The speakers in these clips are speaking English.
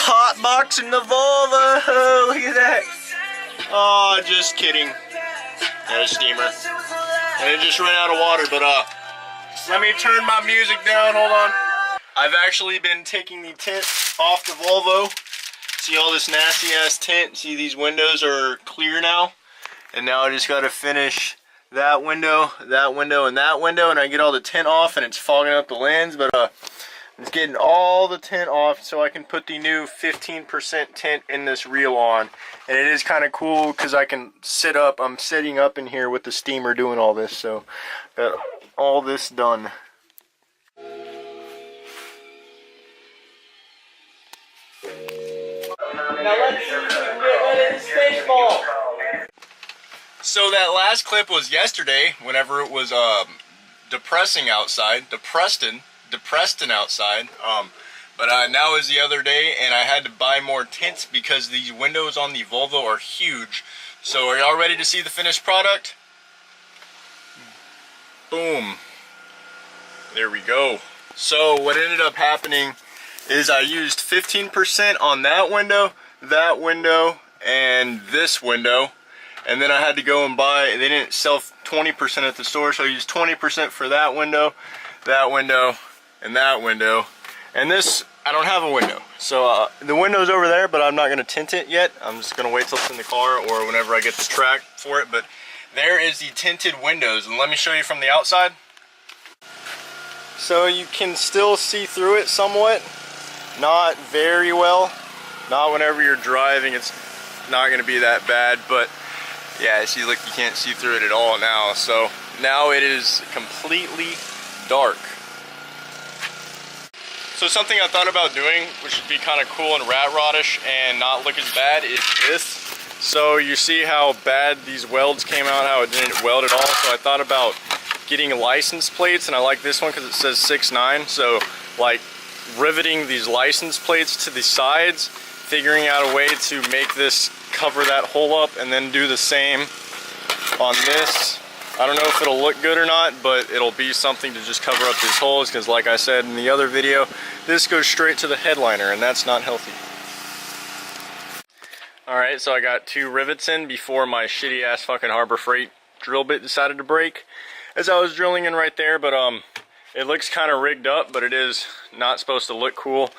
hot boxing the Volvo. Look at that. Oh, just kidding. There's a steamer. And it just ran out of water, but let me turn my music down, hold on. I've actually been taking the tint off the Volvo. See all this nasty ass tint? See these windows are clear now? And now I just gotta finish that window, and that window, and I get all the tint off and it's fogging up the lens, but I'm just getting all the tint off so I can put the new 15% tint in this reel on. And it is kind of cool because I can sit up. I'm sitting up in here with the steamer doing all this, so got all this done. Now let's see if we can get rid of the stink ball. So that last clip was yesterday, whenever it was depressing outside, depressing outside. But now is the other day, and I had to buy more tints because these windows on the Volvo are huge. So are y'all ready to see the finished product? Boom. There we go. So what ended up happening is I used 15% on that window, and this window. And then I had to go and buy, they didn't sell 20% at the store, so I used 20% for that window, and that window. And this, I don't have a window. So the window's over there, but I'm not gonna tint it yet. I'm just gonna wait till it's in the car or whenever I get the track for it. But there is the tinted windows, and let me show you from the outside. So you can still see through it somewhat. Not very well. Not whenever you're driving, it's not gonna be that bad, but yeah, see, look, you can't see through it at all now. So now it is completely dark. So something I thought about doing, which would be kind of cool and rat rodish and not look as bad, is this. So you see how bad these welds came out, how it didn't weld at all. So I thought about getting license plates, and I like this one because it says 6'9". So like riveting these license plates to the sides, figuring out a way to make this cover that hole up, and then do the same on this. I don't know if it'll look good or not, but it'll be something to just cover up these holes, because like I said in the other video, this goes straight to the headliner, and that's not healthy. Alright, so I got 2 rivets in before my shitty ass fucking Harbor Freight drill bit decided to break as I was drilling in right there. But it looks kind of rigged up, but it is not supposed to look cool.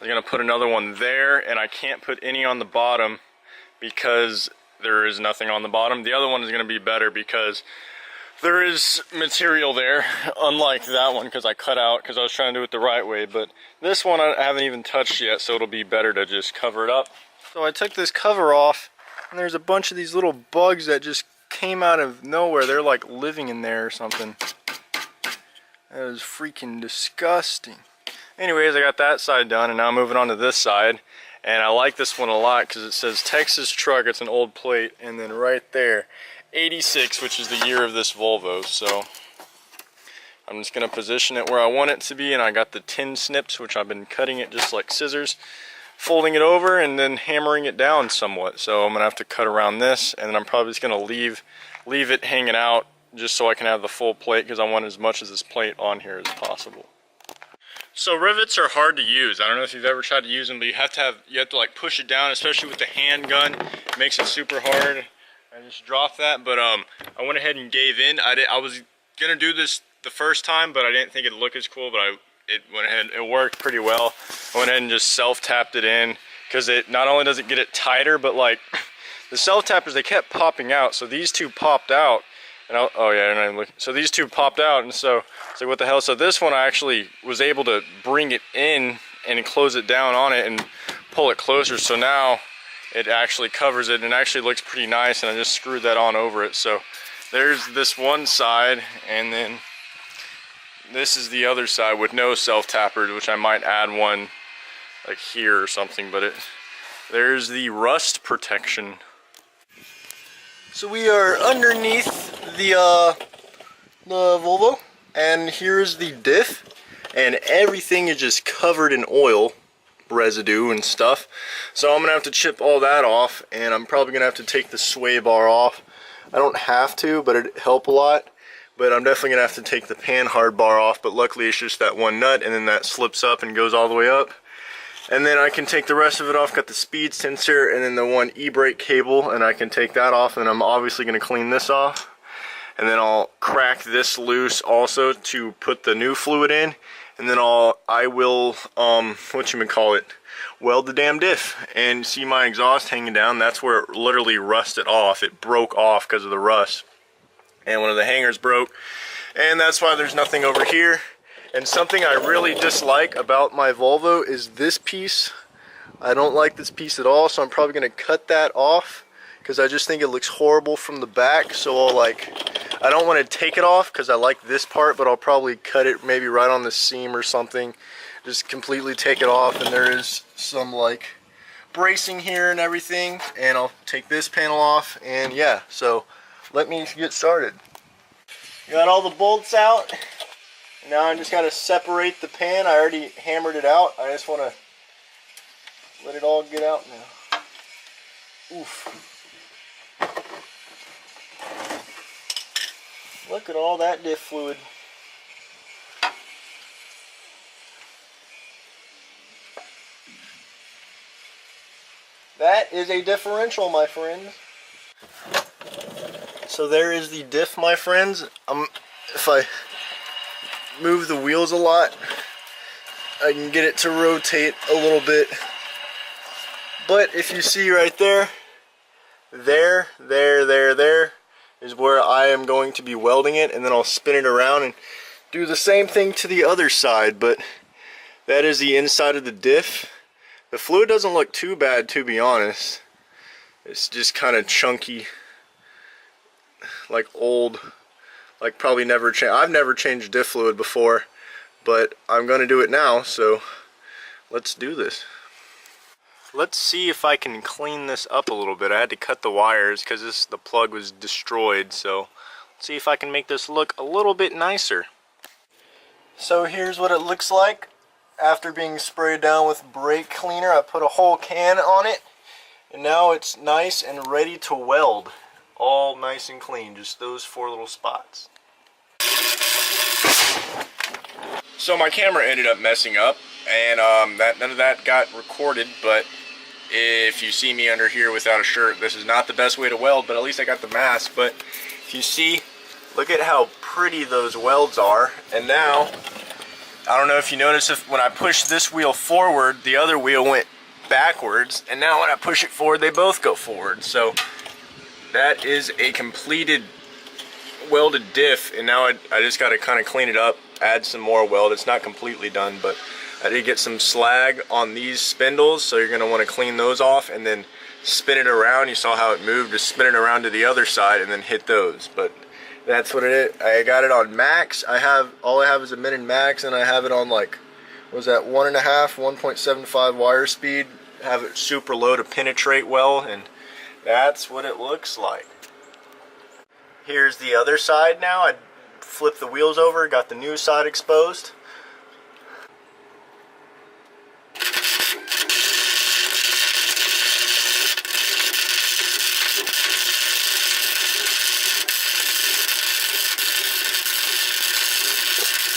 I'm gonna put another one there, and I can't put any on the bottom because there is nothing on the bottom. The other one is gonna be better because there is material there, unlike that one, because I cut out because I was trying to do it the right way. But this one I haven't even touched yet, so it'll be better to just cover it up. So I took this cover off, and there's a bunch of these little bugs that just came out of nowhere. They're like living in there or something. That is freaking disgusting. Anyways, I got that side done, and now I'm moving on to this side. And I like this one a lot because it says Texas truck. It's an old plate, and then right there, 86, which is the year of this Volvo. So I'm just gonna position it where I want it to be, and I got the tin snips, which I've been cutting it just like scissors, folding it over and then hammering it down somewhat. So I'm gonna have to cut around this, and then I'm probably just gonna leave it hanging out just so I can have the full plate, because I want as much of this plate on here as possible. So rivets are hard to use. I don't know if you've ever tried to use them, but you have to like push it down, especially with the handgun. It makes it super hard. I just dropped that, but I went ahead and gave in. I was gonna do this the first time, but I didn't think it'd look as cool. But it went ahead. It worked pretty well. I went ahead and just self-tapped it in, because it not only does it get it tighter, but like the self-tappers, they kept popping out. So these two popped out. And so these two popped out, and so it's like, what the hell? So this one I actually was able to bring it in and close it down on it and pull it closer. So now it actually covers it and actually looks pretty nice, and I just screwed that on over it. So there's this one side, and then this is the other side with no self-tappers, which I might add one like here or something. But there's the rust protection. So we are underneath the Volvo, and here's the diff, and everything is just covered in oil residue and stuff. So I'm gonna have to chip all that off, and I'm probably gonna have to take the sway bar off. I don't have to, but it'd help a lot. But I'm definitely gonna have to take the pan hard bar off, but luckily it's just that one nut, and then that slips up and goes all the way up. And then I can take the rest of it off. Got the speed sensor and then the one e-brake cable, and I can take that off, and I'm obviously going to clean this off. And then I'll crack this loose also to put the new fluid in, and then I will whatchamacallit, weld the damn diff. And see my exhaust hanging down, that's where it literally rusted off. It broke off because of the rust, and one of the hangers broke, and that's why there's nothing over here. And something I really dislike about my Volvo is this piece. I don't like this piece at all, so I'm probably going to cut that off because I just think it looks horrible from the back. So I don't want to take it off because I like this part, but I'll probably cut it maybe right on the seam or something. Just completely take it off, and there is some like bracing here and everything, and I'll take this panel off, and yeah, so let me get started. Got all the bolts out. Now I just got to separate the pan. I already hammered it out. I just want to let it all get out now. Oof. Look at all that diff fluid. That is a differential, my friends. So there is the diff, my friends. If I move the wheels a lot, I can get it to rotate a little bit. But if you see right there, there is where I am going to be welding it, and then I'll spin it around and do the same thing to the other side. But that is the inside of the diff. The fluid doesn't look too bad, to be honest. It's just kind of chunky, like old, like probably never changed. I've never changed diff fluid before, but I'm going to do it now, so let's do this. Let's see if I can clean this up a little bit. I had to cut the wires because the plug was destroyed, so let's see if I can make this look a little bit nicer. So here's what it looks like after being sprayed down with brake cleaner. I put a whole can on it, and now it's nice and ready to weld. All nice and clean, just those 4 little spots. So my camera ended up messing up, and none of that got recorded, but if you see me under here without a shirt, this is not the best way to weld, but at least I got the mask. But if you see, look at how pretty those welds are. And now, I don't know if you notice, if when I push this wheel forward, the other wheel went backwards, and now when I push it forward, they both go forward. So that is a completed welded diff, and now I just got to kind of clean it up, add some more weld. It's not completely done, but I did get some slag on these spindles, so you're going to want to clean those off and then spin it around. You saw how it moved, just spin it around to the other side and then hit those. But that's what it is. I got it on max. All I have is a min and max, and I have it on like, what was that, 1.75 wire speed. Have it super low to penetrate well, and that's what it looks like. Here's the other side now. I flipped the wheels over, got the new side exposed.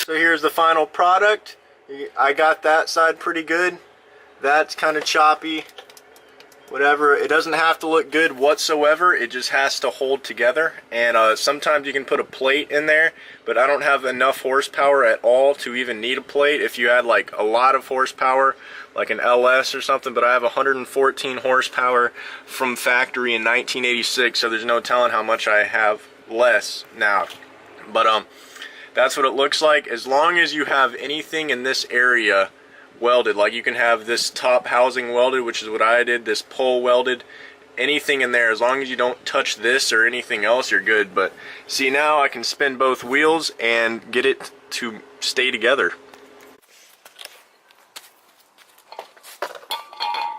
So here's the final product. I got that side pretty good. That's kind of choppy. Whatever, it doesn't have to look good whatsoever, it just has to hold together. And sometimes you can put a plate in there, but I don't have enough horsepower at all to even need a plate. If you had like a lot of horsepower, like an LS or something, but I have 114 horsepower from factory in 1986, so there's no telling how much I have less now. But that's what it looks like. As long as you have anything in this area welded, like you can have this top housing welded, which is what I did, this pole welded, anything in there, as long as you don't touch this or anything else, you're good. But see, now I can spin both wheels and get it to stay together.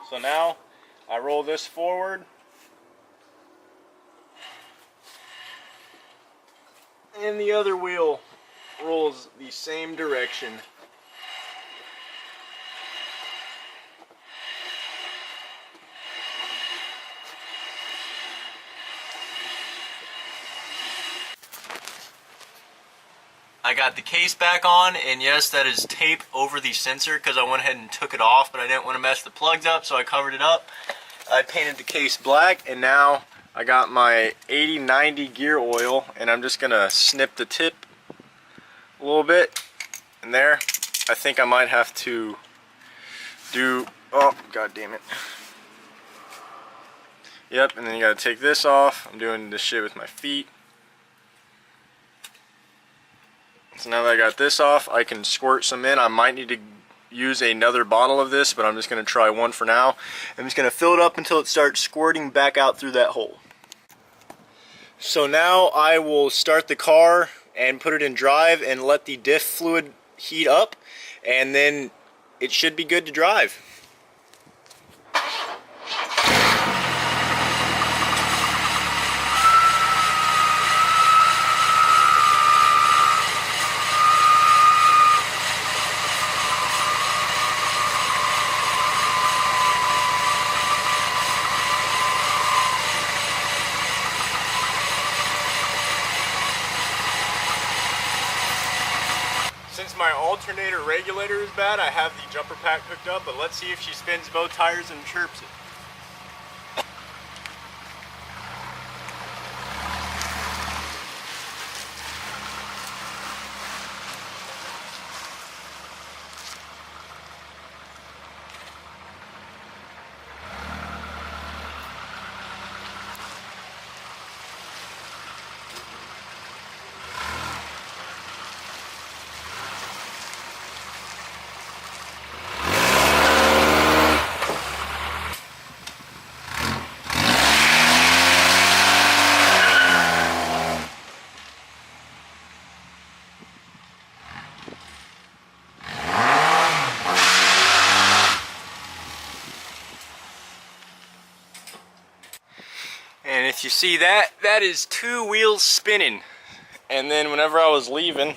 So now I roll this forward, and the other wheel rolls the same direction. I I got the case back on, and yes, that is tape over the sensor because I went ahead and took it off, but I didn't want to mess the plugs up, so I covered it up. I painted the case black, and now I got my 80-90 gear oil, and I'm just gonna snip the tip a little bit, and there. I think I might have to do, oh, god damn it. Yep, and then you gotta take this off. I'm doing this shit with my feet. So now that I got this off, I can squirt some in. I might need to use another bottle of this, but I'm just gonna try one for now. I'm just gonna fill it up until it starts squirting back out through that hole. So now I will start the car and put it in drive and let the diff fluid heat up, and then it should be good to drive. Since my alternator regulator is bad, I have the jumper pack hooked up, but let's see if she spins both tires and chirps it. And if you see that, that is 2 wheels spinning. And then whenever I was leaving,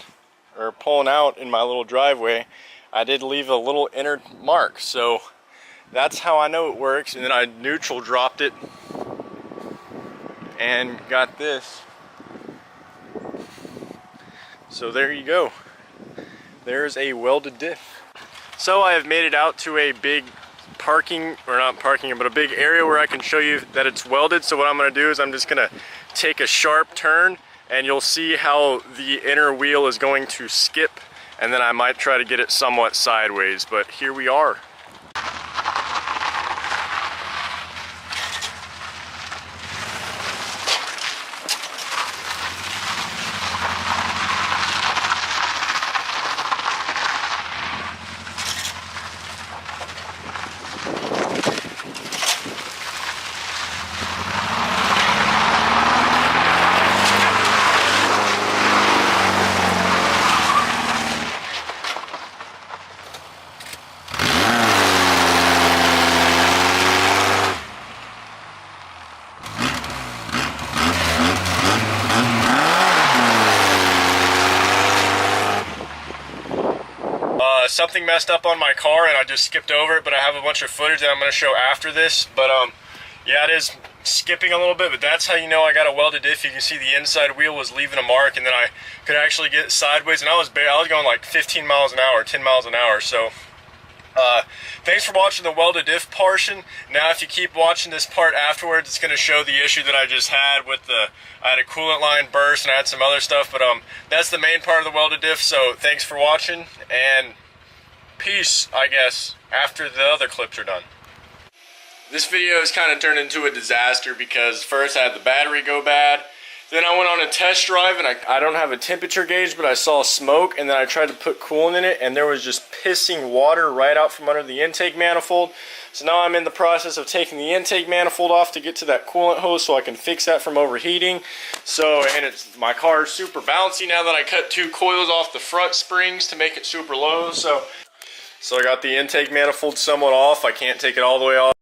or pulling out in my little driveway, I did leave a little inner mark. So that's how I know it works. And then I neutral dropped it and got this. So there you go. There's a welded diff. So I have made it out to a big parking, or not parking, but a big area where I can show you that it's welded. So what I'm going to do is I'm just going to take a sharp turn, and you'll see how the inner wheel is going to skip, and then I might try to get it somewhat sideways, but here we are. Something messed up on my car and I just skipped over it, but I have a bunch of footage that I'm going to show after this. But yeah, it is skipping a little bit, but that's how you know I got a welded diff. You can see the inside wheel was leaving a mark, and then I could actually get sideways, and I was going like 15 miles an hour, 10 miles an hour. So thanks for watching the welded diff portion. Now if you keep watching this part afterwards, it's going to show the issue that I just had with I had a coolant line burst and I had some other stuff, but that's the main part of the welded diff. So thanks for watching, and peace, I guess, after the other clips are done. This video has kind of turned into a disaster because first I had the battery go bad, then I went on a test drive and I don't have a temperature gauge, but I saw smoke, and then I tried to put coolant in it and there was just pissing water right out from under the intake manifold. So now I'm in the process of taking the intake manifold off to get to that coolant hose so I can fix that from overheating. So, and my car is super bouncy now that I cut 2 coils off the front springs to make it super low. So I got the intake manifold somewhat off. I can't take it all the way off.